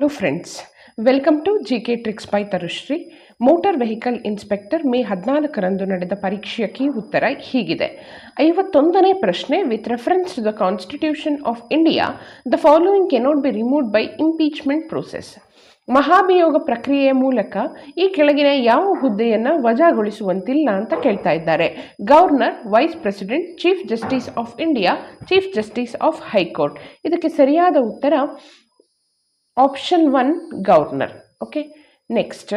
Hello friends, welcome to GK Tricks by Tarushri. Motor vehicle inspector May 14ರಂದು ನಡೆದ ಪರೀಕ್ಷೆಯ key ಉತ್ತರ ಹೀಗಿದೆ. 51ನೇ ಪ್ರಶ್ನೆ. With reference to the constitution of India, the following cannot be removed by impeachment process. ಮಹಾಭಿಯೋಗ ಪ್ರಕ್ರಿಯೆಯ ಮೂಲಕ ಈ ಕೆಳಗಿನ ಯಾವ ಹುದ್ದೆಯನ್ನು ವಜಾಗೊಳಿಸುವಂತಿಲ್ಲ ಅಂತ ಕೇಳ್ತಾ ಇದ್ದಾರೆ. Governor, vice president, chief justice of India, chief justice of high court. ಇದಕ್ಕೆ ಸರಿಯಾದ ಉತ್ತರ ಆಪ್ಷನ್ 1 ಗವರ್ನರ್. ಓಕೆ, ನೆಕ್ಸ್ಟ್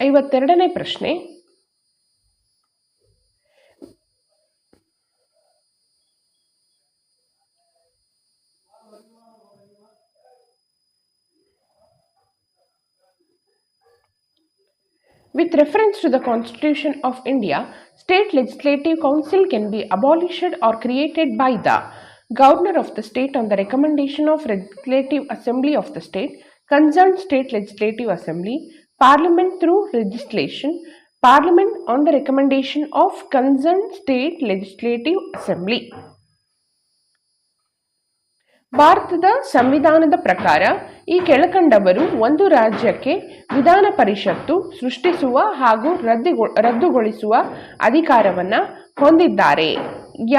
52ನೇ ಪ್ರಶ್ನೆ. With reference to the Constitution of India, State Legislative Council can be abolished or created by the Governor of the state on the recommendation of Legislative Assembly of the state, concerned State Legislative Assembly, Parliament through legislation, Parliament on the recommendation of concerned State Legislative Assembly. ಭಾರತದ ಸಂವಿಧಾನದ ಪ್ರಕಾರ ಈ ಕೆಳಕಂಡವರು ಒಂದು ರಾಜ್ಯಕ್ಕೆ ವಿಧಾನ ಪರಿಷತ್ತು ಸೃಷ್ಟಿಸುವ ಹಾಗೂ ರದ್ದುಗೊಳಿಸುವ ಅಧಿಕಾರವನ್ನು ಹೊಂದಿದ್ದಾರೆ.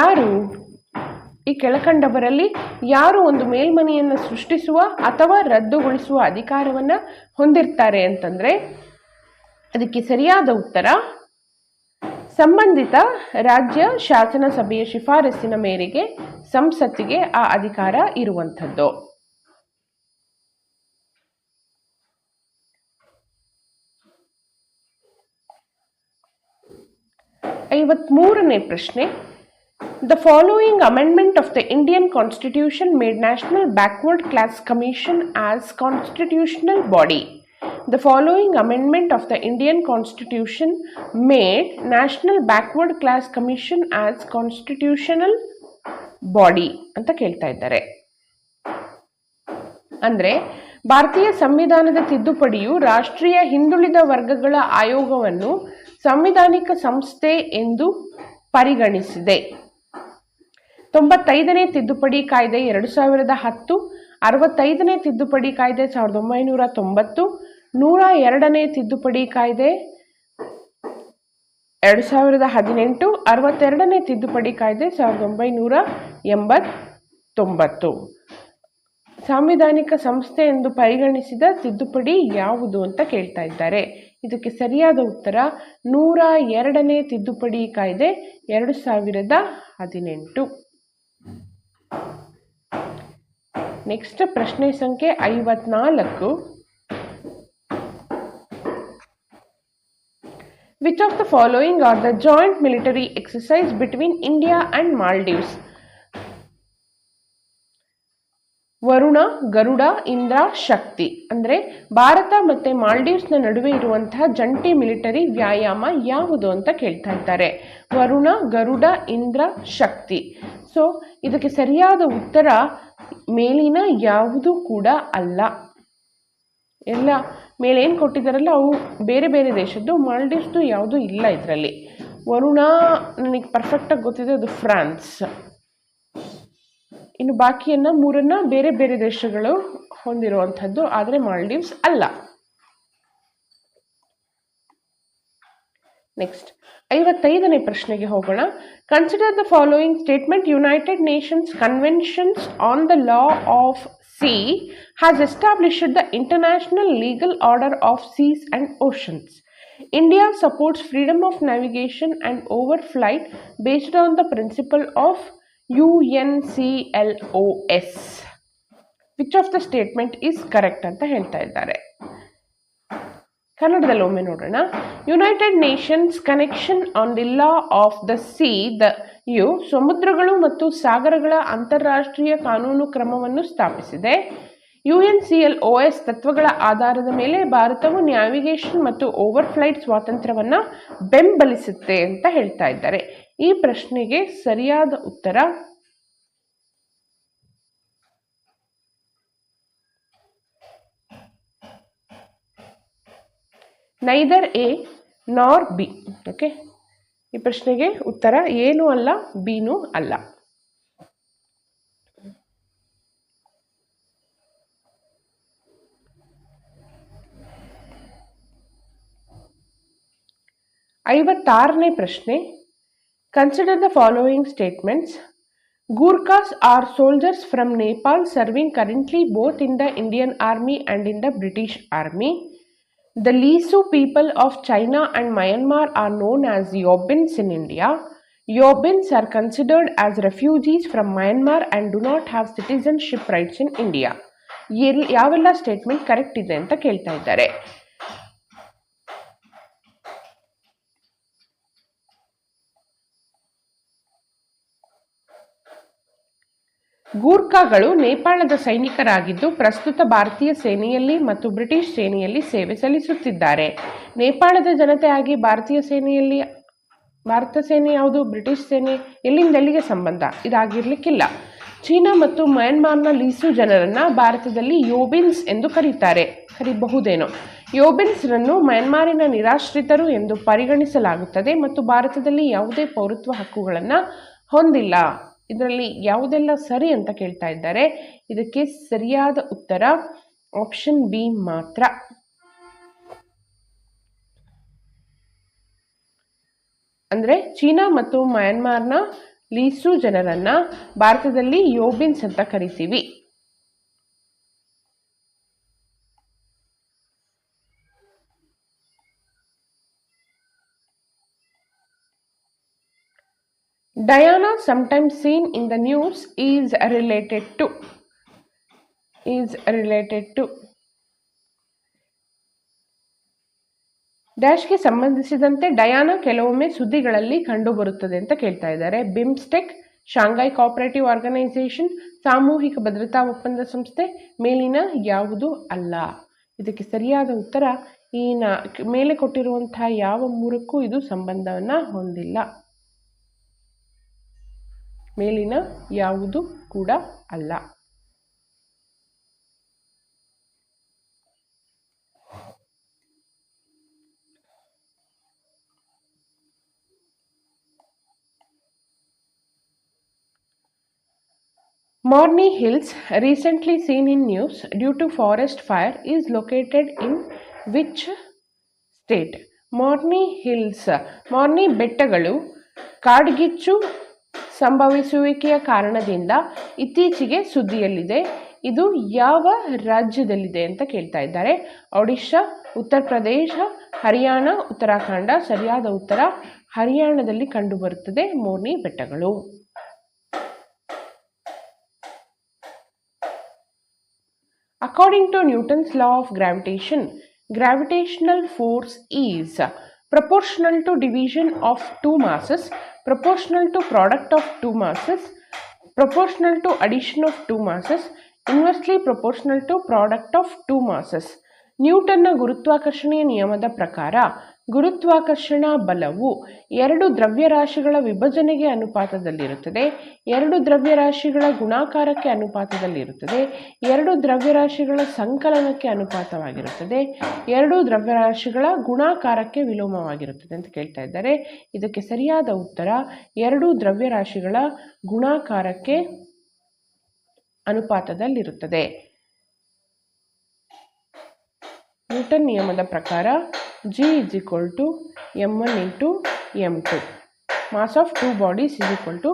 ಯಾರು? ಈ ಕೆಳಕಂಡವರಲ್ಲಿ ಯಾರು ಒಂದು ಮೇಲ್ಮನೆಯನ್ನು ಸೃಷ್ಟಿಸುವ ಅಥವಾ ರದ್ದುಗೊಳಿಸುವ ಅಧಿಕಾರವನ್ನು ಹೊಂದಿರ್ತಾರೆ ಅಂತಂದರೆ ಅದಕ್ಕೆ ಸರಿಯಾದ ಉತ್ತರ ಸಂಬಂಧಿತ ರಾಜ್ಯ ಶಾಸನ ಸಭೆಯ ಶಿಫಾರಸ್ಸಿನ ಮೇರೆಗೆ ಸಂಸತ್ತಿಗೆ ಆ ಅಧಿಕಾರ ಇರುವಂಥದ್ದು. 53ನೇ ಪ್ರಶ್ನೆ. The following amendment of the Indian Constitution made National Backward Class Commission as constitutional body. The following amendment of the Indian Constitution made National Backward Class Commission as constitutional body ಅಂತ ಕೇಳ್ತಾ ಇದ್ದಾರೆ. ಅಂದರೆ ಭಾರತೀಯ ಸಂವಿಧಾನದ ತಿದ್ದುಪಡಿಯು ರಾಷ್ಟ್ರೀಯ ಹಿಂದುಳಿದ ವರ್ಗಗಳ ಆಯೋಗವನ್ನು ಸಂವಿಧಾನಿಕ ಸಂಸ್ಥೆ ಎಂದು ಪರಿಗಣಿಸಿದೆ. 95ನೇ ತಿದ್ದುಪಡಿ ಕಾಯ್ದೆ 2010, 65ನೇ ತಿದ್ದುಪಡಿ ಕಾಯ್ದೆ 1990, 102ನೇ ತಿದ್ದುಪಡಿ ಕಾಯ್ದೆ 2018, 62ನೇ ತಿದ್ದುಪಡಿ ಕಾಯ್ದೆ 1989. ಸಾಂವಿಧಾನಿಕ ಸಂಸ್ಥೆ ಎಂದು ಪರಿಗಣಿಸಿದ ತಿದ್ದುಪಡಿ ಯಾವುದು ಅಂತ ಕೇಳ್ತಾ ಇದ್ದಾರೆ. ಇದಕ್ಕೆ ಸರಿಯಾದ ಉತ್ತರ 102ನೇ ತಿದ್ದುಪಡಿ ಕಾಯ್ದೆ 2018. ನೆಕ್ಸ್ಟ್ ಪ್ರಶ್ನೆ ಸಂಖ್ಯೆ 54. Which of the following are the joint military exercise between India and Maldives? Varuna, Garuda, Indra, ಶಕ್ತಿ. ಅಂದರೆ ಭಾರತ ಮತ್ತು ಮಾಲ್ಡೀವ್ಸ್ನ ನಡುವೆ ಇರುವಂತಹ ಜಂಟಿ ಮಿಲಿಟರಿ ವ್ಯಾಯಾಮ ಯಾವುದು ಅಂತ ಕೇಳ್ತಾ ಇದ್ದಾರೆ. ವರುಣ, ಗರುಡ, ಇಂದ್ರ, ಶಕ್ತಿ. ಸೊ ಇದಕ್ಕೆ ಸರಿಯಾದ ಉತ್ತರ ಮೇಲಿನ ಯಾವುದು ಕೂಡ ಅಲ್ಲ. ಎಲ್ಲ ಮೇಲೇನು ಕೊಟ್ಟಿದ್ದಾರಲ್ಲ ಅವು ಬೇರೆ ಬೇರೆ ದೇಶದ್ದು, ಮಾಲ್ಡೀವ್ಸ್ದು ಯಾವುದೂ ಇಲ್ಲ ಇದರಲ್ಲಿ. ವರುಣ ನನಗೆ ಪರ್ಫೆಕ್ಟಾಗಿ ಗೊತ್ತಿದೆ, ಅದು ಫ್ರಾನ್ಸ್. ಇನ್ನು ಬಾಕಿಯನ್ನು 3 ಬೇರೆ ಬೇರೆ ದೇಶಗಳು ಹೊಂದಿರುವಂಥದ್ದು, ಆದರೆ ಮಾಲ್ಡೀವ್ಸ್ ಅಲ್ಲ. ನೆಕ್ಸ್ಟ್ 55ನೇ ಪ್ರಶ್ನೆಗೆ ಹೋಗೋಣ. Consider the following statement. United Nations conventions on the law of sea has established the international legal order of seas and oceans. India supports freedom of navigation and overflight based on the principle of UNCLOS. Which of the statement is correct ಅಂತ ಹೇಳ್ತಾ ಇದ್ದಾರೆ. ಕನ್ನಡದಲ್ಲಿ ಒಮ್ಮೆ ನೋಡೋಣ. United nations connection on the law of the sea, ಯು ಸಮುದ್ರಗಳು ಮತ್ತು ಸಾಗರಗಳ ಅಂತಾರಾಷ್ಟ್ರೀಯ ಕಾನೂನು ಕ್ರಮವನ್ನು ಸ್ಥಾಪಿಸಿದೆ. UNCLOS ತತ್ವಗಳ ಆಧಾರದ ಮೇಲೆ ಭಾರತವು ನ್ಯಾವಿಗೇಷನ್ ಮತ್ತು ಓವರ್ಫ್ಲೈಟ್ ಸ್ವಾತಂತ್ರ್ಯವನ್ನು ಬೆಂಬಲಿಸುತ್ತೆ ಅಂತ ಹೇಳ್ತಾ ಇದ್ದಾರೆ. ಈ ಪ್ರಶ್ನೆಗೆ ಸರಿಯಾದ ಉತ್ತರ ನೈದರ್ ಎ ನಾರ್ ಬಿ. ಓಕೆ, ಈ ಪ್ರಶ್ನೆಗೆ ಉತ್ತರ ಏನೂ ಅಲ್ಲ, ಬಿನೂ ಅಲ್ಲ. 56ನೇ ಪ್ರಶ್ನೆ, consider the following statements. Gurkhas are soldiers from Nepal serving currently both in the Indian Army and in the British Army. The Lisu people of China and Myanmar are known as Yobins in India. Yobins are considered as refugees from Myanmar and do not have citizenship rights in India. ಯಾವೆಲ್ಲ statement correct ಇದೆ ಅಂತ ಕೇಳ್ತಾ ಇದ್ದಾರೆ. ಗೂರ್ಖಾಗಳು ನೇಪಾಳದ ಸೈನಿಕರಾಗಿದ್ದು ಪ್ರಸ್ತುತ ಭಾರತೀಯ ಸೇನೆಯಲ್ಲಿ ಮತ್ತು ಬ್ರಿಟಿಷ್ ಸೇನೆಯಲ್ಲಿ ಸೇವೆ ಸಲ್ಲಿಸುತ್ತಿದ್ದಾರೆ. ನೇಪಾಳದ ಜನತೆಯಾಗಿ ಭಾರತೀಯ ಸೇನೆಯಲ್ಲಿ ಭಾರತ ಸೇನೆ ಯಾವುದು, ಬ್ರಿಟಿಷ್ ಸೇನೆ, ಎಲ್ಲಿಂದ ಎಲ್ಲಿಗೆ ಸಂಬಂಧ, ಇದಾಗಿರ್ಲಿಕ್ಕಿಲ್ಲ. ಚೀನಾ ಮತ್ತು ಮಯನ್ಮಾರ್ನ ಲೀಸು ಜನರನ್ನ ಭಾರತದಲ್ಲಿ ಯೋಬಿನ್ಸ್ ಎಂದು ಕರೀಬಹುದೇನೋ. ಯೋಬಿನ್ಸ್ರನ್ನು ಮಯನ್ಮಾರಿನ ನಿರಾಶ್ರಿತರು ಎಂದು ಪರಿಗಣಿಸಲಾಗುತ್ತದೆ ಮತ್ತು ಭಾರತದಲ್ಲಿ ಯಾವುದೇ ಪೌರತ್ವ ಹಕ್ಕುಗಳನ್ನು ಹೊಂದಿಲ್ಲ. ಇದರಲ್ಲಿ ಯಾವುದೆಲ್ಲ ಸರಿ ಅಂತ ಕೇಳ್ತಾ ಇದ್ದಾರೆ. ಇದಕ್ಕೆ ಸರಿಯಾದ ಉತ್ತರ ಆಪ್ಷನ್ ಬಿ ಮಾತ್ರ. ಅಂದ್ರೆ ಚೀನಾ ಮತ್ತು ಮಯನ್ಮಾರ್ನ ಲೀಸು ಜನರನ್ನ ಭಾರತದಲ್ಲಿ ಯೋಬಿನ್ಸ್ ಅಂತ ಕರಿತೀವಿ. Diana, sometimes seen in the news, is related to ಡ್ಯಾಶ್ಗೆ ಸಂಬಂಧಿಸಿದಂತೆ ಡಯಾನಾ ಕೆಲವೊಮ್ಮೆ ಸುದ್ದಿಗಳಲ್ಲಿ ಕಂಡುಬರುತ್ತದೆ ಅಂತ ಕೇಳ್ತಾ ಇದ್ದಾರೆ. ಬಿಮ್ಸ್ಟೆಕ್, ಶಾಂಘೈ ಕೋಆಪರೇಟಿವ್ ಆರ್ಗನೈಸೇಷನ್, ಸಾಮೂಹಿಕ ಭದ್ರತಾ ಒಪ್ಪಂದ ಸಂಸ್ಥೆ, ಮೇಲಿನ ಯಾವುದು ಅಲ್ಲ. ಇದಕ್ಕೆ ಸರಿಯಾದ ಉತ್ತರ ಈ ಮೇಲೆ ಕೊಟ್ಟಿರುವಂತಹ ಯಾವ ಮೂರಕ್ಕೂ ಇದು ಸಂಬಂಧವನ್ನು ಹೊಂದಿಲ್ಲ. ಮೇಲಿನ ಯಾವುದು ಕೂಡ ಅಲ್ಲ. Morni Hills, recently seen in news due to forest fire, is located in which state? Morni Hills, Morni ಬೆಟ್ಟಗಳು ಕಾಡ್ಗಿಚ್ಚು ಸಂಭವಿಸುವಿಕೆಯ ಕಾರಣದಿಂದ ಇತ್ತೀಚೆಗೆ ಸುದ್ದಿಯಲ್ಲಿದೆ. ಇದು ಯಾವ ರಾಜ್ಯದಲ್ಲಿದೆ ಅಂತ ಕೇಳ್ತಾ ಇದ್ದಾರೆ. ಒಡಿಶಾ, ಉತ್ತರ ಪ್ರದೇಶ, ಹರಿಯಾಣ, ಉತ್ತರಾಖಂಡ. ಸರಿಯಾದ ಉತ್ತರ ಹರಿಯಾಣದಲ್ಲಿ ಕಂಡುಬರುತ್ತದೆ ಮೋರ್ನಿ ಬೆಟ್ಟಗಳು. According to Newton's law of gravitation, gravitational force is proportional to division of two masses, proportional to product of two masses, proportional to addition of two masses, inversely proportional to product of two masses. ನ್ಯೂಟನ್ನ ಗುರುತ್ವಾಕರ್ಷಣೆಯ ನಿಯಮದ ಪ್ರಕಾರ ಗುರುತ್ವಾಕರ್ಷಣಾ ಬಲವು ಎರಡು ದ್ರವ್ಯರಾಶಿಗಳ ವಿಭಜನೆಗೆ ಅನುಪಾತದಲ್ಲಿರುತ್ತದೆ, ಎರಡು ದ್ರವ್ಯರಾಶಿಗಳ ಗುಣಾಕಾರಕ್ಕೆ ಅನುಪಾತದಲ್ಲಿರುತ್ತದೆ, ಎರಡು ದ್ರವ್ಯರಾಶಿಗಳ ಸಂಕಲನಕ್ಕೆ ಅನುಪಾತವಾಗಿರುತ್ತದೆ, ಎರಡು ದ್ರವ್ಯರಾಶಿಗಳ ಗುಣಾಕಾರಕ್ಕೆ ವಿಲೋಮವಾಗಿರುತ್ತದೆ ಅಂತ ಕೇಳ್ತಾ ಇದ್ದಾರೆ. ಇದಕ್ಕೆ ಸರಿಯಾದ ಉತ್ತರ ಎರಡು ದ್ರವ್ಯರಾಶಿಗಳ ಗುಣಾಕಾರಕ್ಕೆ ಅನುಪಾತದಲ್ಲಿರುತ್ತದೆ. ನ್ಯೂಟನ್ ನಿಯಮದ ಪ್ರಕಾರ G is equal to m1 into m2. Mass of two bodies is equal to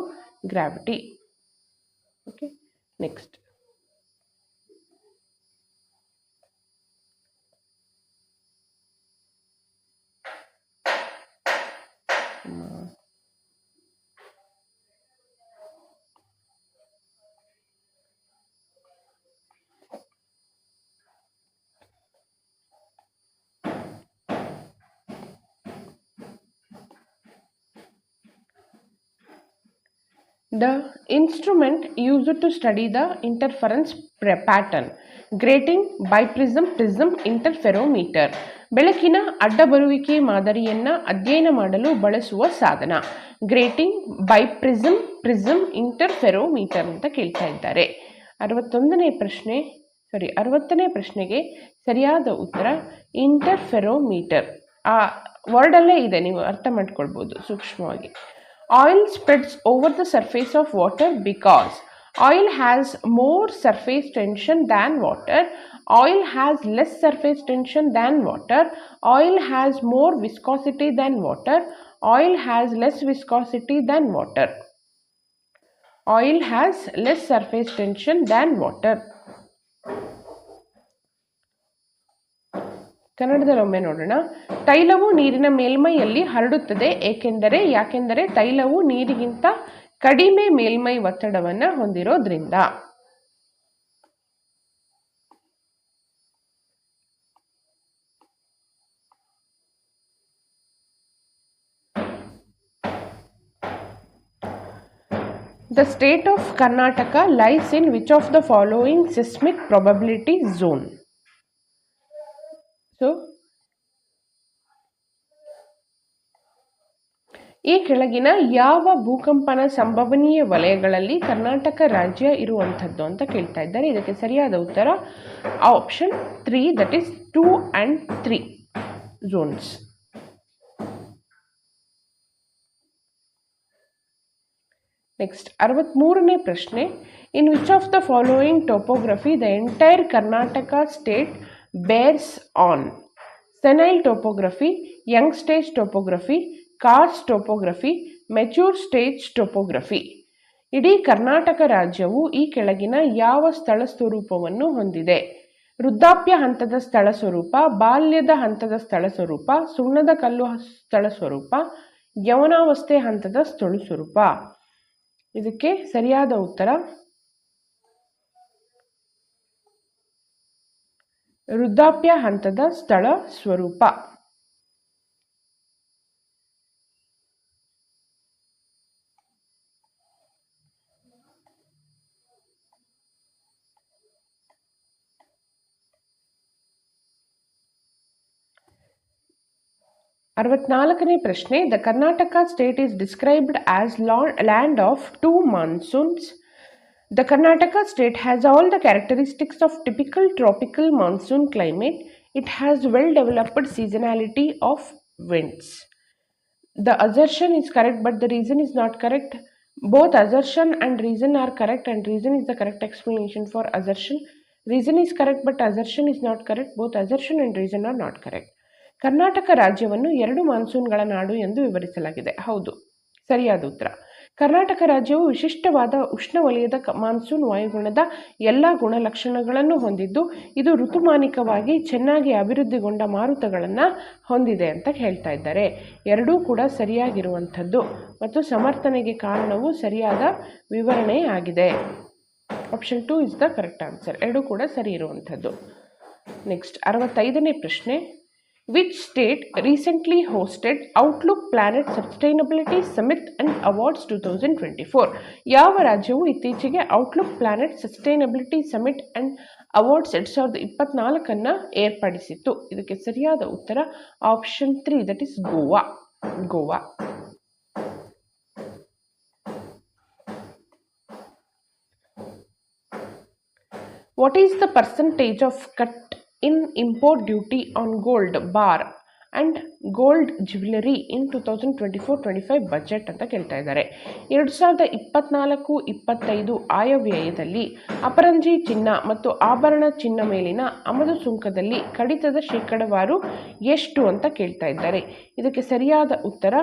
gravity. Okay, next. The instrument used to study the interference pattern: grating, biprism, prism, interferometer. ಬೆಳಕಿನ ಅಡ್ಡಬರುವಿಕೆ ಮಾದರಿಯನ್ನು ಅಧ್ಯಯನ ಮಾಡಲು ಬಳಸುವ ಸಾಧನ ಗ್ರೇಟಿಂಗ್, ಬೈಪ್ರಿಸಮ್, ಪ್ರಿಸಮ್, ಇಂಟರ್ಫೆರೋಮೀಟರ್ ಅಂತ ಕೇಳ್ತಾ ಇದ್ದಾರೆ. 60ನೇ ಪ್ರಶ್ನೆಗೆ ಸರಿಯಾದ ಉತ್ತರ ಇಂಟರ್ಫೆರೋಮೀಟರ್. ಆ ವರ್ಡಲ್ಲೇ ಇದೆ, ನೀವು ಅರ್ಥ ಮಾಡ್ಕೊಳ್ಬೋದು ಸೂಕ್ಷ್ಮವಾಗಿ. Oil spreads over the surface of water because Oil has more surface tension than water. Oil has less surface tension than water. Oil has more viscosity than water. Oil has less viscosity than water. Oil has less surface tension than water. ಕನ್ನಡದಲ್ಲಿ ಒಮ್ಮೆ ನೋಡೋಣ. ತೈಲವು ನೀರಿನ ಮೇಲ್ಮೈಯಲ್ಲಿ ಹರಡುತ್ತದೆ ಯಾಕೆಂದರೆ ತೈಲವು ನೀರಿಗಿಂತ ಕಡಿಮೆ ಮೇಲ್ಮೈ ಒತ್ತಡವನ್ನು ಹೊಂದಿರೋದ್ರಿಂದ. The state of Karnataka lies in which of the following seismic probability zone? So, ಈ ಕೆಳಗಿನ ಯಾವ ಭೂಕಂಪನ ಸಂಭವನೀಯ ವಲಯಗಳಲ್ಲಿ ಕರ್ನಾಟಕ ರಾಜ್ಯ ಇರುವಂಥದ್ದು ಅಂತ ಕೇಳ್ತಾ ಇದ್ದಾರೆ. ಇದಕ್ಕೆ ಸರಿಯಾದ ಉತ್ತರ option 3, that is 2 and 3 zones. Next 63ನೇ ಪ್ರಶ್ನೆ. In which of the following topography the entire Karnataka state bears on? Senile topography, young stage topography, karst topography, mature stage topography. ಇಡೀ ಕರ್ನಾಟಕ ರಾಜ್ಯವು ಈ ಕೆಳಗಿನ ಯಾವ ಸ್ಥಳ ಸ್ವರೂಪವನ್ನು ಹೊಂದಿದೆ? ವೃದ್ಧಾಪ್ಯ ಹಂತದ ಸ್ಥಳ ಸ್ವರೂಪ, ಬಾಲ್ಯದ ಹಂತದ ಸ್ಥಳ ಸ್ವರೂಪ, ಸುಣ್ಣದ ಕಲ್ಲು ಸ್ಥಳ ಸ್ವರೂಪ, ಯೌವನಾವಸ್ಥೆ ಹಂತದ ಸ್ಥಳ ಸ್ವರೂಪ. ಇದಕ್ಕೆ ಸರಿಯಾದ ಉತ್ತರ ವೃದ್ಧಾಪ್ಯ ಹಂತದ ಸ್ಥಳ ಸ್ವರೂಪ. ಅರವತ್ನಾಲ್ಕನೇ ಪ್ರಶ್ನೆ. The Karnataka state is described as land of 2 monsoons. The Karnataka state has all the characteristics of typical tropical monsoon climate. It has well-developed seasonality of winds. The assertion is correct, but the reason is not correct. Both assertion and reason are correct, and reason is the correct explanation for assertion. Reason is correct, but assertion is not correct. Both assertion and reason are not correct. Karnataka ರಾಜ್ಯವನ್ನು 2 ಮಾನ್ಸೂನ್ಗಳ ನಾಡು ಎಂದು ವಿವರಿಸಲಾಗಿದೆ. ಹೌದು, ಸರಿಯಾದ ಉತ್ತರ. ಕರ್ನಾಟಕ ರಾಜ್ಯವು ವಿಶಿಷ್ಟವಾದ ಉಷ್ಣವಲಯದ monsoon ವಾಯುಗುಣದ ಎಲ್ಲ ಗುಣಲಕ್ಷಣಗಳನ್ನು ಹೊಂದಿದ್ದು, ಇದು ಋತುಮಾನಿಕವಾಗಿ ಚೆನ್ನಾಗಿ ಅಭಿವೃದ್ಧಿಗೊಂಡ ಮಾರುತಗಳನ್ನು ಹೊಂದಿದೆ ಅಂತ ಹೇಳ್ತಾ ಇದ್ದಾರೆ. ಎರಡೂ ಕೂಡ ಸರಿಯಾಗಿರುವಂಥದ್ದು ಮತ್ತು ಸಮರ್ಥನೆಗೆ ಕಾರಣವು ಸರಿಯಾದ ವಿವರಣೆ ಆಗಿದೆ. Option 2 is the correct answer. ಎರಡೂ ಕೂಡ ಸರಿ ಇರುವಂಥದ್ದು. ನೆಕ್ಸ್ಟ್ 65ನೇ ಪ್ರಶ್ನೆ. Which state recently hosted Outlook Planet Sustainability Summit and Awards 2024? ಯಾವ ರಾಜ್ಯವು ಇತ್ತೀಚೆಗೆ outlook planet sustainability summit and awards 2024 ಏರ್ಪಡಿಸಿತ್ತು? ಇದಕ್ಕೆ ಸರಿಯಾದ ಉತ್ತರ option 3, that is Goa. What is the percentage of cut in import duty on gold bar and gold jewelry in 2024-25 budget ಅಂತ ಕೇಳ್ತಾ ಇದ್ದಾರೆ. 2024-25 ಆಯವ್ಯಯದಲ್ಲಿ ಅಪರಂಜಿ ಚಿನ್ನ ಮತ್ತು ಆಭರಣ ಚಿನ್ನ ಮೇಲಿನ ಆಮದು ಸುಂಕದಲ್ಲಿ ಕಡಿತದ ಶೇಕಡಾವಾರು ಎಷ್ಟು ಅಂತ ಕೇಳ್ತಾ ಇದ್ದಾರೆ. ಇದಕ್ಕೆ ಸರಿಯಾದ ಉತ್ತರ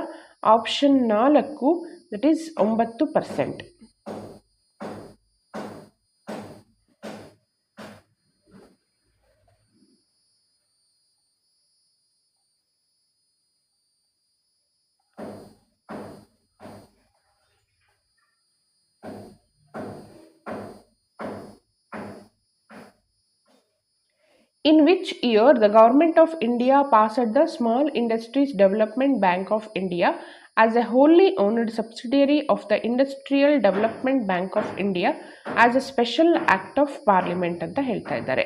option 4, that is 9%. In which year the Government of India passed the Small Industries Development Bank of India as a wholly owned subsidiary of the Industrial Development Bank of India as a special act of parliament ಅಂತ ಹೇಳ್ತಾ ಇದ್ದಾರೆ.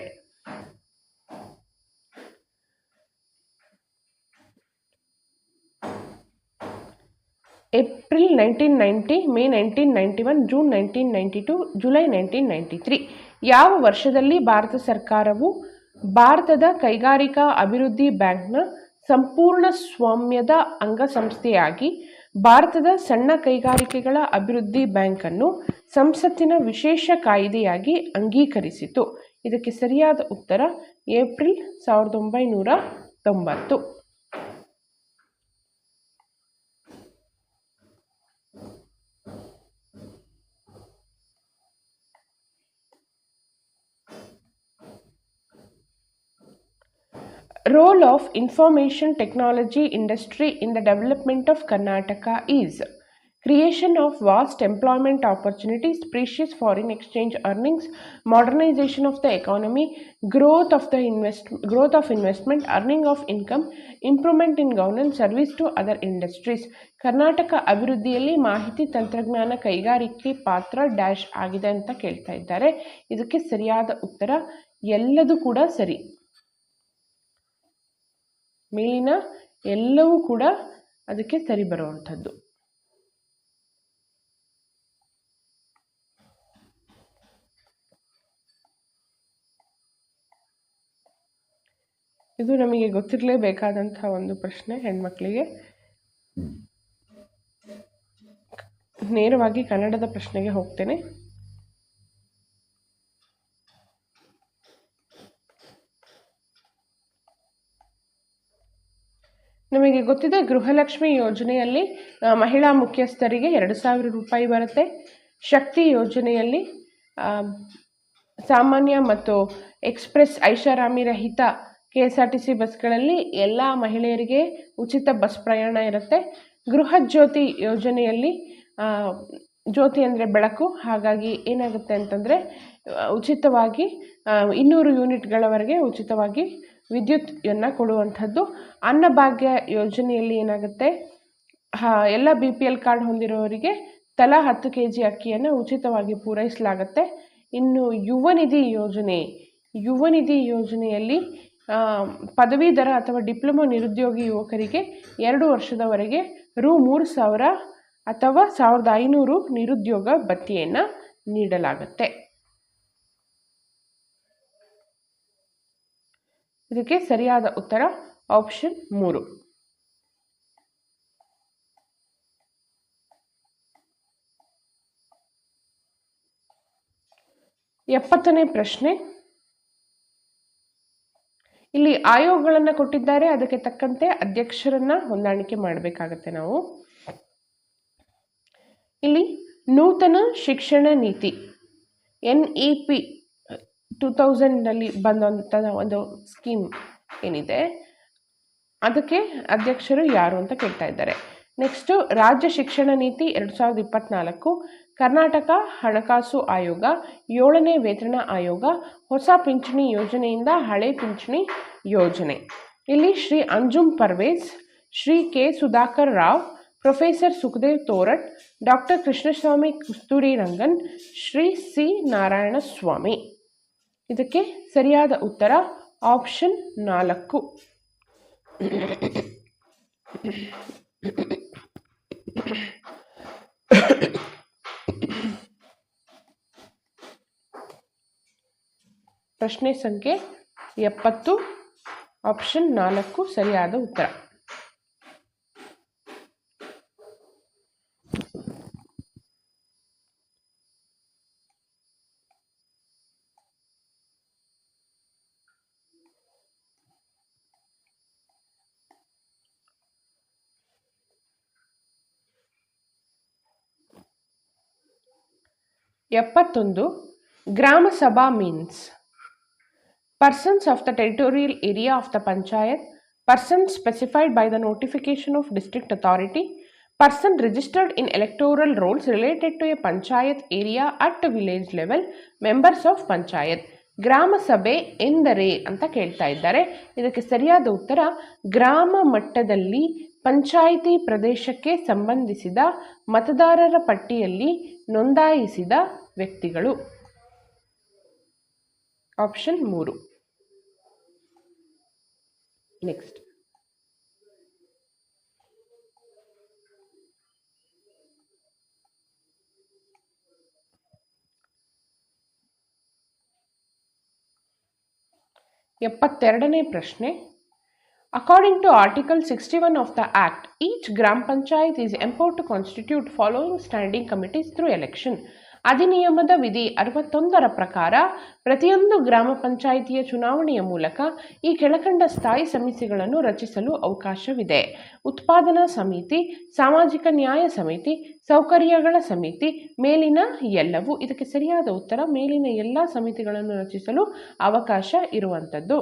April 1990, May 1991, June 1992, July 1993. ಯಾವ ವರ್ಷದಲ್ಲಿ ಭಾರತ ಸರ್ಕಾರವು ಭಾರತದ ಕೈಗಾರಿಕಾ ಅಭಿವೃದ್ಧಿ ಬ್ಯಾಂಕ್ನ ಸಂಪೂರ್ಣ ಸ್ವಾಮ್ಯದ ಅಂಗಸಂಸ್ಥೆಯಾಗಿ ಭಾರತದ ಸಣ್ಣ ಕೈಗಾರಿಕೆಗಳ ಅಭಿವೃದ್ಧಿ ಬ್ಯಾಂಕನ್ನು ಸಂಸತ್ತಿನ ವಿಶೇಷ ಕಾಯ್ದೆಯಾಗಿ ಅಂಗೀಕರಿಸಿತು? ಇದಕ್ಕೆ ಸರಿಯಾದ ಉತ್ತರ April 1990. Role of information technology industry in the development of Karnataka is creation of vast employment opportunities, precious foreign exchange earnings, modernization of the economy, growth of investment, earning of income, improvement in governance, service to other industries. Karnataka ಅಭಿವೃದ್ಧಿಯಲ್ಲಿ ಮಾಹಿತಿ ತಂತ್ರಜ್ಞಾನ ಕೈಗಾರಿಕೆ ಪಾತ್ರ dash ಆಗಿದೆ ಅಂತ ಕೇಳ್ತಾ ಇದ್ದಾರೆ. ಇದಕ್ಕೆ ಸರಿಯಾದ ಉತ್ತರ ಎಲ್ಲದೂ ಕೂಡ ಸರಿ. ಮೇಲಿನ ಎಲ್ಲವೂ ಕೂಡ ಅದಕ್ಕೆ ಸರಿ ಬರುವಂಥದ್ದು. ಇದು ನಮಗೆ ಗೊತ್ತಿರಲೇಬೇಕಾದಂಥ ಒಂದು ಪ್ರಶ್ನೆ. ಹೆಣ್ಮಕ್ಳಿಗೆ ನೇರವಾಗಿ ಕನ್ನಡದ ಪ್ರಶ್ನೆಗೆ ಹೋಗ್ತೇನೆ. ನಮಗೆ ಗೊತ್ತಿದೆ, ಗೃಹಲಕ್ಷ್ಮಿ ಯೋಜನೆಯಲ್ಲಿ ಮಹಿಳಾ ಮುಖ್ಯಸ್ಥರಿಗೆ 2,000 ರೂಪಾಯಿ ಬರುತ್ತೆ. ಶಕ್ತಿ ಯೋಜನೆಯಲ್ಲಿ ಸಾಮಾನ್ಯ ಮತ್ತು ಎಕ್ಸ್ಪ್ರೆಸ್ ಐಷಾರಾಮಿ ರಹಿತ KSRTC ಬಸ್ಗಳಲ್ಲಿ ಎಲ್ಲ ಮಹಿಳೆಯರಿಗೆ ಉಚಿತ ಬಸ್ ಪ್ರಯಾಣ ಇರುತ್ತೆ. ಗೃಹ ಜ್ಯೋತಿ ಯೋಜನೆಯಲ್ಲಿ ಜ್ಯೋತಿ ಅಂದರೆ ಬೆಳಕು, ಹಾಗಾಗಿ ಏನಾಗುತ್ತೆ ಅಂತಂದರೆ ಉಚಿತವಾಗಿ 200 ಯೂನಿಟ್ಗಳವರೆಗೆ ಉಚಿತವಾಗಿ ವಿದ್ಯುತ್ತನ್ನು ಕೊಡುವಂಥದ್ದು. ಅನ್ನಭಾಗ್ಯ ಯೋಜನೆಯಲ್ಲಿ ಏನಾಗುತ್ತೆ, ಎಲ್ಲ BPL ಕಾರ್ಡ್ ಹೊಂದಿರೋರಿಗೆ ತಲಾ 10 kg ಅಕ್ಕಿಯನ್ನು ಉಚಿತವಾಗಿ ಪೂರೈಸಲಾಗುತ್ತೆ. ಇನ್ನು ಯುವ ನಿಧಿ ಯೋಜನೆಯಲ್ಲಿ ಪದವೀಧರ ಅಥವಾ ಡಿಪ್ಲೊಮಾ ನಿರುದ್ಯೋಗಿ ಯುವಕರಿಗೆ 2 ವರ್ಷದವರೆಗೆ Rs. 3,000 ಅಥವಾ 1,500 ನಿರುದ್ಯೋಗ ಭತ್ಯೆಯನ್ನು ನೀಡಲಾಗುತ್ತೆ. ಇದಕ್ಕೆ ಸರಿಯಾದ ಉತ್ತರ ಆಪ್ಷನ್ 3. ಎಪ್ಪತ್ತನೇ ಪ್ರಶ್ನೆ. ಇಲ್ಲಿ ಆಯೋಗಗಳನ್ನು ಕೊಟ್ಟಿದ್ದಾರೆ, ಅದಕ್ಕೆ ತಕ್ಕಂತೆ ಅಧ್ಯಕ್ಷರನ್ನ ಹೊಂದಾಣಿಕೆ ಮಾಡಬೇಕಾಗತ್ತೆ ನಾವು. ಇಲ್ಲಿ ನೂತನ ಶಿಕ್ಷಣ ನೀತಿ NEP 2000ನಲ್ಲಿ ಬಂದಂಥ ಒಂದು ಸ್ಕೀಮ್ ಏನಿದೆ, ಅದಕ್ಕೆ ಅಧ್ಯಕ್ಷರು ಯಾರು ಅಂತ ಕೇಳ್ತಾ ಇದ್ದಾರೆ. ನೆಕ್ಸ್ಟು ರಾಜ್ಯ ಶಿಕ್ಷಣ ನೀತಿ 2024, ಕರ್ನಾಟಕ ಹಣಕಾಸು ಆಯೋಗ, 7ನೇ ವೇತನ ಆಯೋಗ, ಹೊಸ ಪಿಂಚಣಿ ಯೋಜನೆಯಿಂದ ಹಳೆ ಪಿಂಚಣಿ ಯೋಜನೆ. ಇಲ್ಲಿ Shri Anjum Parvez, Shri K. Sudhakar Rao, professor Sukhdev Thorat, doctor Krishnaswamy Kasturi Rangan, Shri C. Narayana Swamy. ಇದಕ್ಕೆ ಸರಿಯಾದ ಉತ್ತರ ಆಪ್ಷನ್ 4. ಪ್ರಶ್ನೆ ಸಂಖ್ಯೆ 70, ಆಪ್ಷನ್ 4 ಸರಿಯಾದ ಉತ್ತರ. ಗ್ರಾಮ ಸಭಾ means persons of the territorial area of the panchayat, persons specified by the notification of district authority, person registered in electoral rolls related to a panchayat area at village level, members of panchayat. ಗ್ರಾಮ ಸಭೆ ಎಂದರೆ ಅಂತ ಕೇಳ್ತಾ ಇದ್ದಾರೆ. ಇದಕ್ಕೆ ಸರಿಯಾದ ಉತ್ತರ ಗ್ರಾಮ ಮಟ್ಟದಲ್ಲಿ ಪಂಚಾಯಿತಿ ಪ್ರದೇಶಕ್ಕೆ ಸಂಬಂಧಿಸಿದ ಮತದಾರರ ಪಟ್ಟಿಯಲ್ಲಿ ನೋಂದಾಯಿಸಿದ ವ್ಯಕ್ತಿಗಳು. ಆಪ್ಷನ್ 3. ನೆಕ್ಸ್ಟ್, ಎಪ್ಪತ್ತೆರಡನೇ ಪ್ರಶ್ನೆ. According to Article 61 of the Act, each Gram Panchayat is empowered to constitute following standing committees through election. ಅಧಿನಿಯಮದ ವಿಧಿ 61ರ ಪ್ರಕಾರ ಪ್ರತಿಯೊಂದು ಗ್ರಾಮ ಪಂಚಾಯಿತಿಯ ಚುನಾವಣೆಯ ಮೂಲಕ ಈ ಕೆಳಕಂಡ ಸ್ಥಾಯಿ ಸಮಿತಿಗಳನ್ನು ರಚಿಸಲು ಅವಕಾಶವಿದೆ: ಉತ್ಪಾದನಾ ಸಮಿತಿ, ಸಾಮಾಜಿಕ ನ್ಯಾಯ ಸಮಿತಿ, ಸೌಕರ್ಯಗಳ ಸಮಿತಿ, ಮೇಲಿನ ಎಲ್ಲವೂ. ಇದಕ್ಕೆ ಸರಿಯಾದ ಉತ್ತರ ಮೇಲಿನ ಎಲ್ಲ ಸಮಿತಿಗಳನ್ನು ರಚಿಸಲು ಅವಕಾಶ ಇರುವಂಥದ್ದು.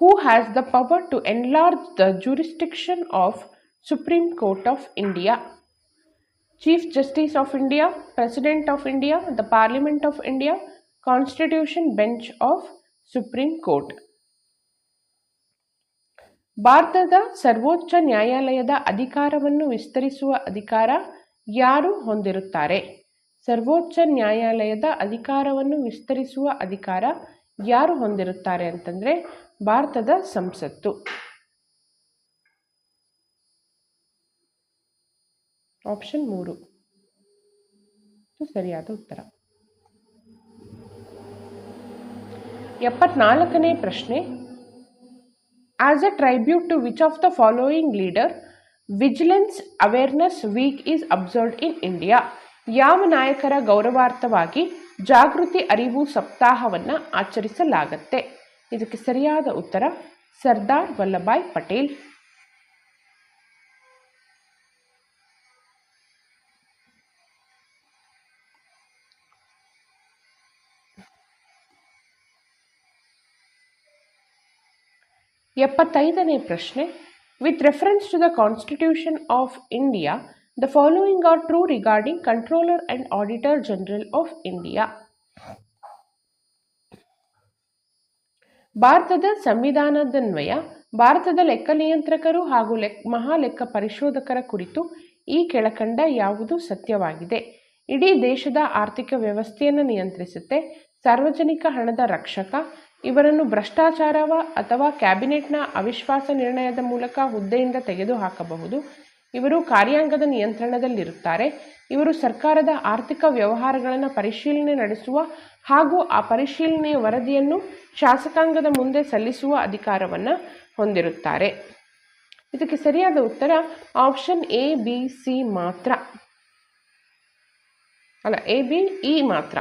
Who has the power to enlarge the jurisdiction of Supreme Court of India? Chief Justice of India, President of India, the Parliament of India, Constitution Bench of Supreme Court. ಭಾರತದ ಸರ್ವೋಚ್ಚ ನ್ಯಾಯಾಲಯದ ಅಧಿಕಾರವನ್ನು ವಿಸ್ತರಿಸುವ ಅಧಿಕಾರ ಯಾರು ಹೊಂದಿರುತ್ತಾರೆ? ಸರ್ವೋಚ್ಚ ನ್ಯಾಯಾಲಯದ ಅಧಿಕಾರವನ್ನು ವಿಸ್ತರಿಸುವ ಅಧಿಕಾರ ಯಾರು ಹೊಂದಿರುತ್ತಾರೆ ಅಂತಂದರೆ ಭಾರತದ ಸಂಸತ್ತು. ಆಪ್ಷನ್ 3 ಸರಿಯಾದ ಉತ್ತರ. 74ನೇ ಪ್ರಶ್ನೆ. As a tribute to which of the following leader vigilance awareness week is observed in India? ಯಾವ ನಾಯಕರ ಗೌರವಾರ್ಥವಾಗಿ ಜಾಗೃತಿ ಅರಿವು ಸಪ್ತಾಹವನ್ನು ಆಚರಿಸಲಾಗುತ್ತೆ? ಇದಕ್ಕೆ ಸರಿಯಾದ ಉತ್ತರ ಸರ್ದಾರ್ ವಲ್ಲಭಾಯ್ ಪಟೇಲ್. ಎಪ್ಪತ್ತೈದನೇ ಪ್ರಶ್ನೆ. With reference to the constitution of India, the following are true regarding comptroller and auditor general of India. ಭಾರತದ ಸಂವಿಧಾನದನ್ವಯ ಭಾರತದ ಲೆಕ್ಕ ನಿಯಂತ್ರಕರು ಹಾಗೂ ಮಹಾಲೆಕ್ಕ ಪರಿಶೋಧಕರ ಕುರಿತು ಈ ಕೆಳಕಂಡ ಯಾವುದು ಸತ್ಯವಾಗಿದೆ? ಇಡೀ ದೇಶದ ಆರ್ಥಿಕ ವ್ಯವಸ್ಥೆಯನ್ನು ನಿಯಂತ್ರಿಸುತ್ತೆ. ಸಾರ್ವಜನಿಕ ಹಣದ ರಕ್ಷಕ. ಇವರನ್ನು ಭ್ರಷ್ಟಾಚಾರ ಅಥವಾ ಕ್ಯಾಬಿನೆಟ್ನ ಅವಿಶ್ವಾಸ ನಿರ್ಣಯದ ಮೂಲಕ ಹುದ್ದೆಯಿಂದ ತೆಗೆದುಹಾಕಬಹುದು. ಇವರು ಕಾರ್ಯಾಂಗದ ನಿಯಂತ್ರಣದಲ್ಲಿರುತ್ತಾರೆ. ಇವರು ಸರ್ಕಾರದ ಆರ್ಥಿಕ ವ್ಯವಹಾರಗಳನ್ನು ಪರಿಶೀಲನೆ ನಡೆಸುವ ಹಾಗೂ ಆ ಪರಿಶೀಲನೆಯ ವರದಿಯನ್ನು ಶಾಸಕಾಂಗದ ಮುಂದೆ ಸಲ್ಲಿಸುವ ಅಧಿಕಾರವನ್ನು ಹೊಂದಿರುತ್ತಾರೆ. ಇದಕ್ಕೆ ಸರಿಯಾದ ಉತ್ತರ ಆಪ್ಷನ್ ಎ, ಬಿ, ಸಿ ಮಾತ್ರ. ಅಲ್ಲ, ಎ, ಬಿ, ಇ ಮಾತ್ರ.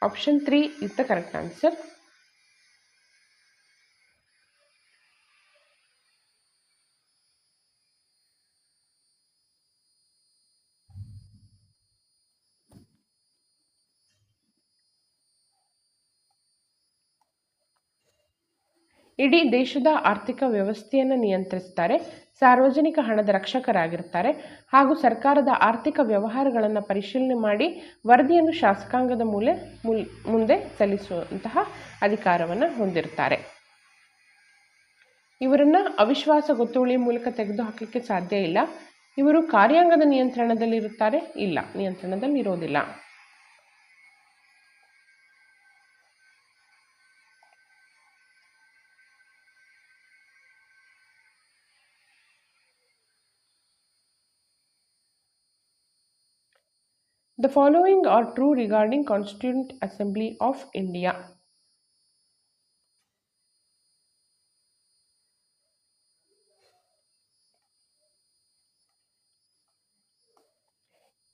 Option 3 is the correct answer. ಇಡೀ ದೇಶದ ಆರ್ಥಿಕ ವ್ಯವಸ್ಥೆಯನ್ನು ನಿಯಂತ್ರಿಸ್ತಾರೆ. ಸಾರ್ವಜನಿಕ ಹಣದ ರಕ್ಷಕರಾಗಿರ್ತಾರೆ ಹಾಗೂ ಸರ್ಕಾರದ ಆರ್ಥಿಕ ವ್ಯವಹಾರಗಳನ್ನು ಪರಿಶೀಲನೆ ಮಾಡಿ ವರದಿಯನ್ನು ಶಾಸಕಾಂಗದ ಮುಂದೆ ಸಲ್ಲಿಸುವಂತಹ ಅಧಿಕಾರವನ್ನು ಹೊಂದಿರ್ತಾರೆ. ಇವರನ್ನು ಅವಿಶ್ವಾಸ ಗೊತ್ತುವಳಿ ಮೂಲಕ ತೆಗೆದುಹಾಕಲಿಕ್ಕೆ ಸಾಧ್ಯ ಇಲ್ಲ. ಇವರು ಕಾರ್ಯಾಂಗದ ನಿಯಂತ್ರಣದಲ್ಲಿರುತ್ತಾರೆ? ಇಲ್ಲ, ನಿಯಂತ್ರಣದಲ್ಲಿ ಇರೋದಿಲ್ಲ. The following are true regarding Constituent Assembly of India.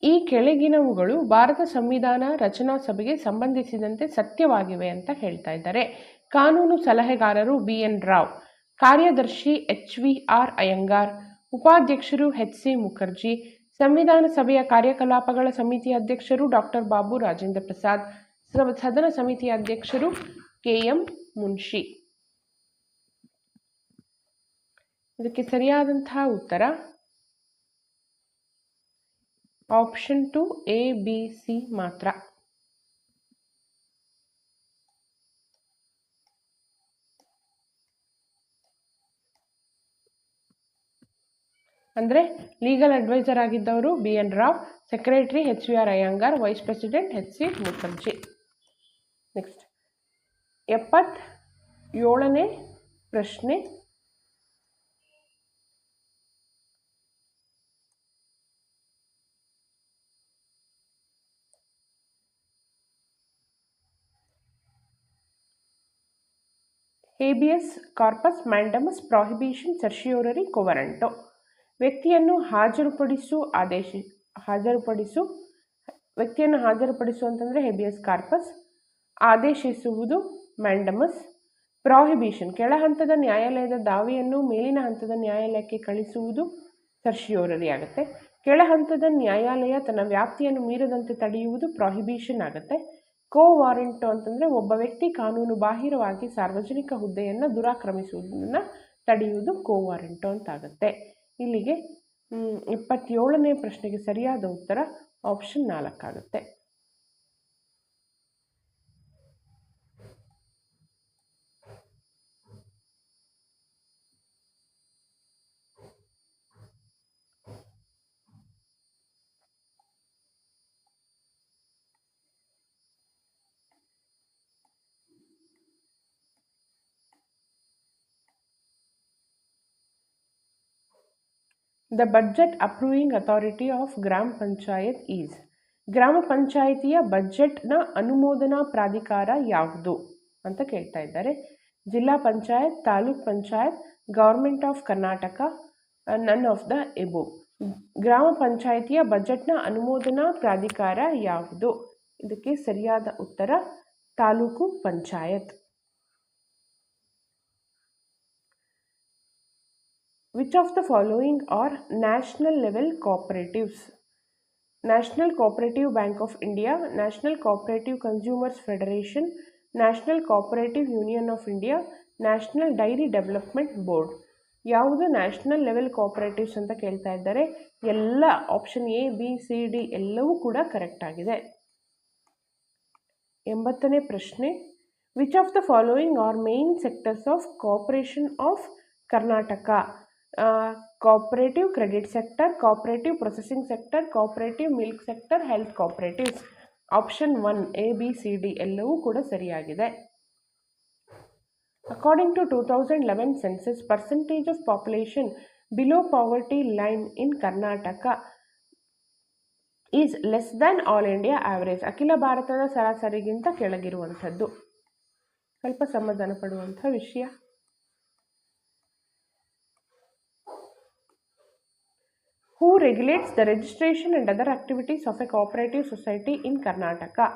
ಈ ಕೆಳಗಿನವುಗಳು ಭಾರತ ಸಂವಿಧಾನ ರಚನಾ ಸಭೆಗೆ ಸಂಬಂಧಿಸಿದಂತೆ ಸತ್ಯವಾಗಿವೆ ಅಂತ ಹೇಳ್ತಾ ಇದ್ದಾರೆ. ಕಾನೂನು ಸಲಹೆಗಾರರು BN ರಾವ್, ಕಾರ್ಯದರ್ಶಿ HVR ಅಯ್ಯಂಗಾರ್, ಉಪಾಧ್ಯಕ್ಷರು HC ಮುಖರ್ಜಿ, ಸಂವಿಧಾನ ಸಭೆಯ ಕಾರ್ಯಕಲಾಪಗಳ ಸಮಿತಿಯ ಅಧ್ಯಕ್ಷರು ಡಾಕ್ಟರ್ ಬಾಬು ರಾಜೇಂದ್ರ ಪ್ರಸಾದ್, ಸದನ ಸಮಿತಿಯ ಅಧ್ಯಕ್ಷರು KM ಮುನ್ಷಿ. ಇದಕ್ಕೆ ಸರಿಯಾದಂತಹ ಉತ್ತರ ಆಪ್ಷನ್ 2 A, B, C ಮಾತ್ರ. ಅಂದರೆ ಲೀಗಲ್ ಅಡ್ವೈಸರ್ ಆಗಿದ್ದವರು BN Rao, secretary HVR Iyengar, vice president HC Mukherjee. Next 77ನೇ ಪ್ರಶ್ನೆ. Habeas corpus, mandamus, prohibition, certiorari, quo warranto. ವ್ಯಕ್ತಿಯನ್ನು ಹಾಜರುಪಡಿಸು ಅಂತಂದರೆ ಹೇಬಿಯಸ್ ಕಾರ್ಪಸ್, ಆದೇಶಿಸುವುದು ಮ್ಯಾಂಡಮಸ್, ಪ್ರಾಹಿಬಿಷನ್ ಕೆಳ ಹಂತದ ನ್ಯಾಯಾಲಯದ ದಾವೆಯನ್ನು ಮೇಲಿನ ಹಂತದ ನ್ಯಾಯಾಲಯಕ್ಕೆ ಕಳಿಸುವುದು ಸರ್ಶಿಯೋರರಿ ಆಗುತ್ತೆ. ಕೆಳ ಹಂತದ ನ್ಯಾಯಾಲಯ ತನ್ನ ವ್ಯಾಪ್ತಿಯನ್ನು ಮೀರದಂತೆ ತಡೆಯುವುದು ಪ್ರಾಹಿಬಿಷನ್ ಆಗುತ್ತೆ. ಕೋ ವಾರೆಂಟೋ ಅಂತಂದರೆ ಒಬ್ಬ ವ್ಯಕ್ತಿ ಕಾನೂನು ಬಾಹಿರವಾಗಿ ಸಾರ್ವಜನಿಕ ಹುದ್ದೆಯನ್ನು ದುರಾಕ್ರಮಿಸುವುದನ್ನು ತಡೆಯುವುದು ಕೋ ವಾರೆಂಟೋ ಅಂತಾಗುತ್ತೆ. ಇಲ್ಲಿಗೆ 27ನೇ ಪ್ರಶ್ನೆಗೆ ಸರಿಯಾದ ಉತ್ತರ ಆಪ್ಷನ್ 4 ಆಗುತ್ತೆ. The budget approving authority of ಗ್ರಾಮ ಪಂಚಾಯತ್ ಈಸ್. ಗ್ರಾಮ ಪಂಚಾಯಿತಿಯ ಬಜೆಟ್ನ ಅನುಮೋದನಾ ಪ್ರಾಧಿಕಾರ ಯಾವುದು ಅಂತ ಕೇಳ್ತಾ ಇದ್ದಾರೆ. ಜಿಲ್ಲಾ panchayat, taluk panchayat, government of Karnataka, none of the above. ಗ್ರಾಮ ಪಂಚಾಯಿತಿಯ ಬಜೆಟ್ನ ಅನುಮೋದನಾ ಪ್ರಾಧಿಕಾರ ಯಾವುದು? ಇದಕ್ಕೆ ಸರಿಯಾದ ಉತ್ತರ taluk panchayat. Which of the following are national level cooperatives? National Cooperative Bank of India, National Cooperative Consumers Federation, National Cooperative Union of India, National Dairy Development Board. ಯಾವುದು national level cooperatives ಅಂತ ಕೇಳ್ತಾ ಇದ್ದಾರೆ. ಎಲ್ಲ option A, B, C, D ಎಲ್ಲವೂ ಕೂಡ correct ಆಗಿದೆ. 80ನೇ ಪ್ರಶ್ನೆ. Which of the following are main sectors of cooperation of Karnataka? Cooperative credit sector, cooperative processing sector, cooperative milk sector, health cooperatives. Option 1 A, B, C, D ಎಲ್ಲವೂ ಕೂಡ ಸರಿಯಾಗಿದೆ. According to 2011 census, percentage of population below poverty line in Karnataka is less than all India average. ಅಖಿಲ ಭಾರತದ ಸರಾಸರಿಗಿಂತ ಕೆಳಗಿರುವಂಥದ್ದು. ಸ್ವಲ್ಪ ಸಮಾಧಾನ ಪಡುವಂಥ ವಿಷಯ. Who regulates the registration and other activities of a cooperative society in Karnataka?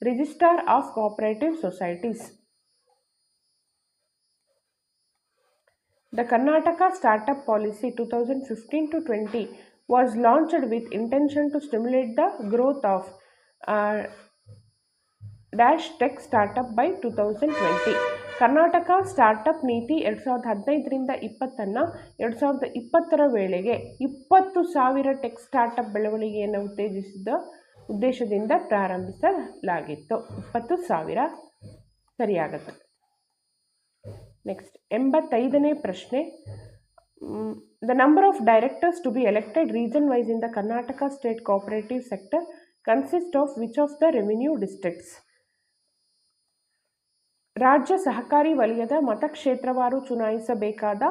Registrar of Cooperative Societies. The Karnataka Startup Policy 2015-20 was launched with intention to stimulate the growth of dash tech startup by 2020. Karnataka startup ನೀತಿ 2015ರಿಂದ 20 2020ರ ವೇಳೆಗೆ 20,000 tech startup ಬೆಳವಣಿಗೆಯನ್ನು ಉದ್ದೇಶದಿಂದ ಪ್ರಾರಂಭಿಸಲಾಗಿತ್ತು. 20,000 ಸರಿಯಾಗುತ್ತೆ. Next 85ನೇ ಪ್ರಶ್ನೆ. The number of directors to be elected region wise in the Karnataka state cooperative sector consist of which of the revenue districts? ರಾಜ್ಯ ಸಹಕಾರಿ ವಲಯದ ಮತಕ್ಷೇತ್ರವಾರು ಚುನಾಯಿಸಬೇಕಾದ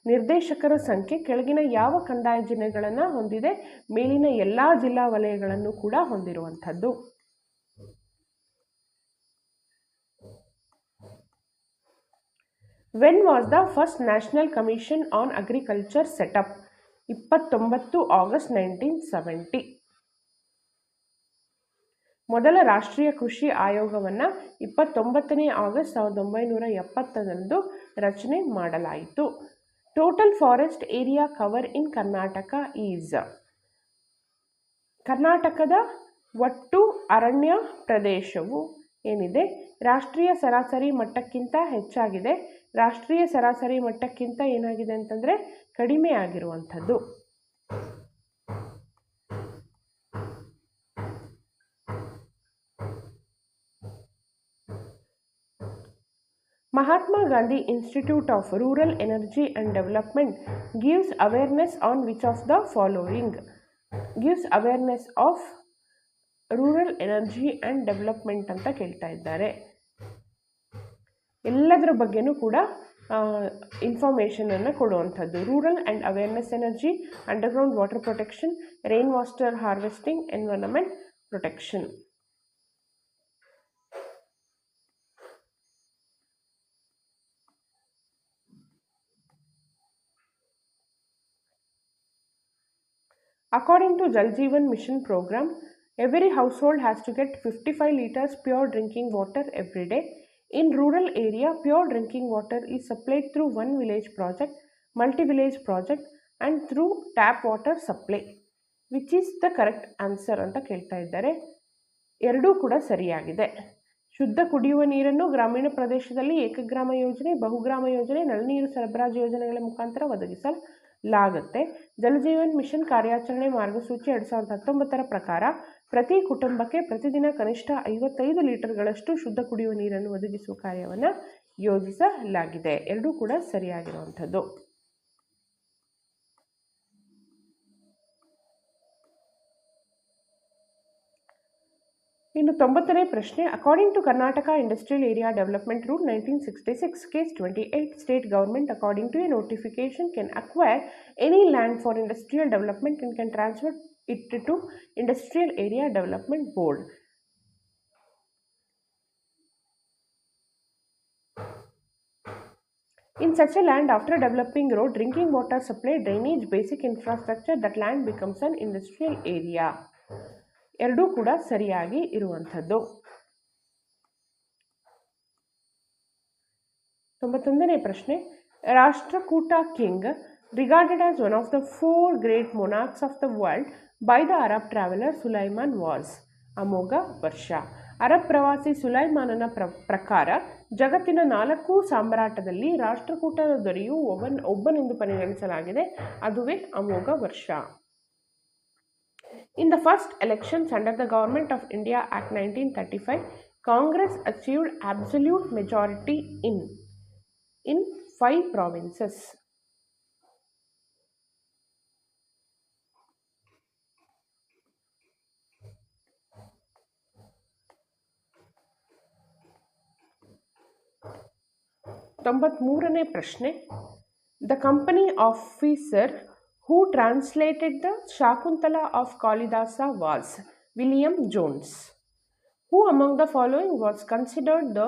ನಿರ್ದೇಶಕರ ಸಂಖ್ಯೆ ಕೆಳಗಿನ ಯಾವ ಕಂದಾಯ ಜಿಲ್ಲೆಗಳನ್ನು ಹೊಂದಿದೆ? ಮೇಲಿನ ಎಲ್ಲ ಜಿಲ್ಲಾ ವಲಯಗಳನ್ನು ಕೂಡ ಹೊಂದಿರುವಂಥದ್ದು. When was the first national commission on agriculture set up? 29 August 1970. ಮೊದಲ ರಾಷ್ಟ್ರೀಯ ಕೃಷಿ ಆಯೋಗವನ್ನು 29 ಆಗಸ್ಟ್ 1970ರಂದು ರಚನೆ ಮಾಡಲಾಯಿತು. Total forest area cover in Karnataka is. ಕರ್ನಾಟಕದ ಒಟ್ಟು ಅರಣ್ಯ ಪ್ರದೇಶವು ಏನಿದೆ ರಾಷ್ಟ್ರೀಯ ಸರಾಸರಿ ಮಟ್ಟಕ್ಕಿಂತ ಹೆಚ್ಚಾಗಿದೆ. ರಾಷ್ಟ್ರೀಯ ಸರಾಸರಿ ಮಟ್ಟಕ್ಕಿಂತ ಏನಾಗಿದೆ ಅಂತಂದರೆ ಕಡಿಮೆ ಆಗಿರುವಂಥದ್ದು. Mahatma Gandhi Institute of Rural Energy and Development gives awareness on which of the following? Gives awareness of rural energy and development ಅಂತ ಕೇಳ್ತಾ ಇದ್ದಾರೆ. ಎಲ್ಲದರ ಬಗ್ಗೆನೂ ಕೂಡ ಇನ್ಫಾರ್ಮೇಷನನ್ನು ಕೊಡುವಂಥದ್ದು. Rural and awareness energy, underground water protection, rain water harvesting, environment protection. According to Jal Jeevan Mission program, every household has to get 55 liters pure drinking water every day. In rural area, pure drinking water is supplied through one village project, multi-village project and through tap water supply. Which is the correct answer ಅಂತ ಕೇಳ್ತಾ ಇದ್ದಾರೆ. ಎರಡೂ ಕೂಡ ಸರಿಯಾಗಿದೆ. ಶುದ್ಧ ಕುಡಿಯುವ ನೀರನ್ನು ಗ್ರಾಮೀಣ ಪ್ರದೇಶದಲ್ಲಿ ಏಕಗ್ರಾಮ ಯೋಜನೆ, ಬಹುಗ್ರಾಮ ಯೋಜನೆ, ನಳನೀರು ಸರಬರಾಜು ಯೋಜನೆಗಳ ಮುಖಾಂತರ ಒದಗಿಸಲಾಗುತ್ತೆ. ಜಲಜೀವನ್ ಮಿಷನ್ ಕಾರ್ಯಾಚರಣೆ ಮಾರ್ಗಸೂಚಿ 2019 ಪ್ರಕಾರ ಪ್ರತಿ ಕುಟುಂಬಕ್ಕೆ ಪ್ರತಿದಿನ ಕನಿಷ್ಠ 55 ಲೀಟರ್ಗಳಷ್ಟು ಶುದ್ಧ ಕುಡಿಯುವ ನೀರನ್ನು ಒದಗಿಸುವ ಕಾರ್ಯವನ್ನು ಯೋಜಿಸಲಾಗಿದೆ. ಎರಡೂ ಕೂಡ ಸರಿಯಾಗಿರುವಂಥದ್ದು. ಇನ್ನು 90ನೇ ಪ್ರಶ್ನೆ, according to Karnataka industrial area development rule 1966 case 28, state government according to a notification can acquire any land for industrial development and can transfer it to Industrial Area Development Board. In such a land, after developing road, drinking water supply, drainage, basic infrastructure, that land becomes an industrial area. ಎರಡೂ ಕೂಡ ಸರಿಯಾಗಿ ಇರುವಂಥದ್ದು. 91ನೇ ಪ್ರಶ್ನೆ, Rashtrakuta king regarded as one of the 4 great monarchs of the world by the Arab traveller Sulaiman was. Amoghavarsha. Arab ಪ್ರವಾಸಿ ಸುಲೈಮಾನನ ಪ್ರಕಾರ ಜಗತ್ತಿನ 4 ಸಾಮ್ರಾಟದಲ್ಲಿ ರಾಷ್ಟ್ರಕೂಟದ ದೊರೆಯು ಒಬ್ಬನೆಂದು ಪರಿಗಣಿಸಲಾಗಿದೆ. ಅದುವೇ ಅಮೋಘ ವರ್ಷ. In the first elections under the Government of India Act 1935, Congress achieved absolute majority in 5 provinces. ತೊಂಬತ್ಮೂರನೇ ಪ್ರಶ್ನೆ, the company officer who translated the Shakuntala of Kalidasa was William Jones. Who among the following was considered the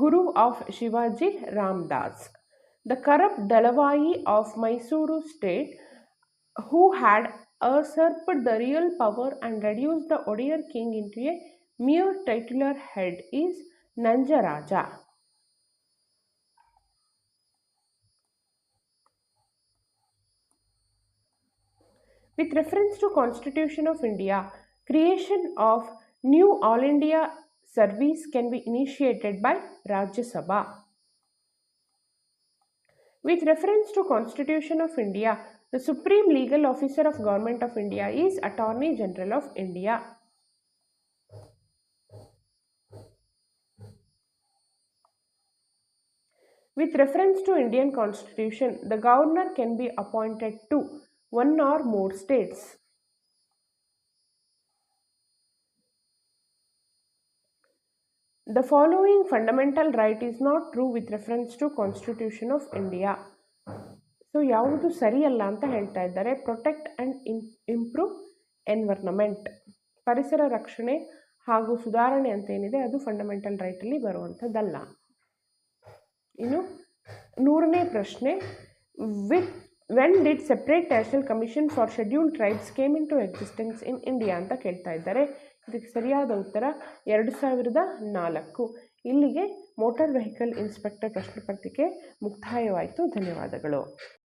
Guru of Shivaji? Ramdas. The corrupt Dalawai of Mysuru state who had usurped the real power and reduced the Odear king into a mere titular head is Nanjaraja. With reference to Constitution of India, creation of new All India service can be initiated by Rajya Sabha. With reference to Constitution of India, the Supreme Legal Officer of Government of India is Attorney General of India. With reference to Indian Constitution, the Governor can be appointed to 1 or more states. The following fundamental right is not true with reference to Constitution of India. So ಯಾವುದು ಸರಿಯಲ್ಲ ಅಂತ ಹೇಳ್ತಾ ಇದ್ದಾರೆ. Protect and improve environment, ಪರಿಸರ ರಕ್ಷಣೆ ಹಾಗೂ ಸುಧಾರಣೆ ಅಂತ ಏನಿದೆ ಅದು ಫಂಡಮೆಂಟಲ್ ರೈಟಲ್ಲಿ ಬರುವಂಥದ್ದಲ್ಲ. ಇನ್ನು 100ನೇ ಪ್ರಶ್ನೆ, when did separate national commission for scheduled tribes came into existence in India ಅಂತ ಕೇಳ್ತಾ ಇದ್ದಾರೆ. ಇದಕ್ಕೆ ಸರಿಯಾದ ಉತ್ತರ 2004. ಇಲ್ಲಿಗೆ ಮೋಟಾರ್ ವೆಹಿಕಲ್ ಇನ್ಸ್ಪೆಕ್ಟರ್ ಪ್ರಶ್ನೆ ಪತ್ರಿಕೆ ಮುಕ್ತಾಯವಾಯಿತು. ಧನ್ಯವಾದಗಳು.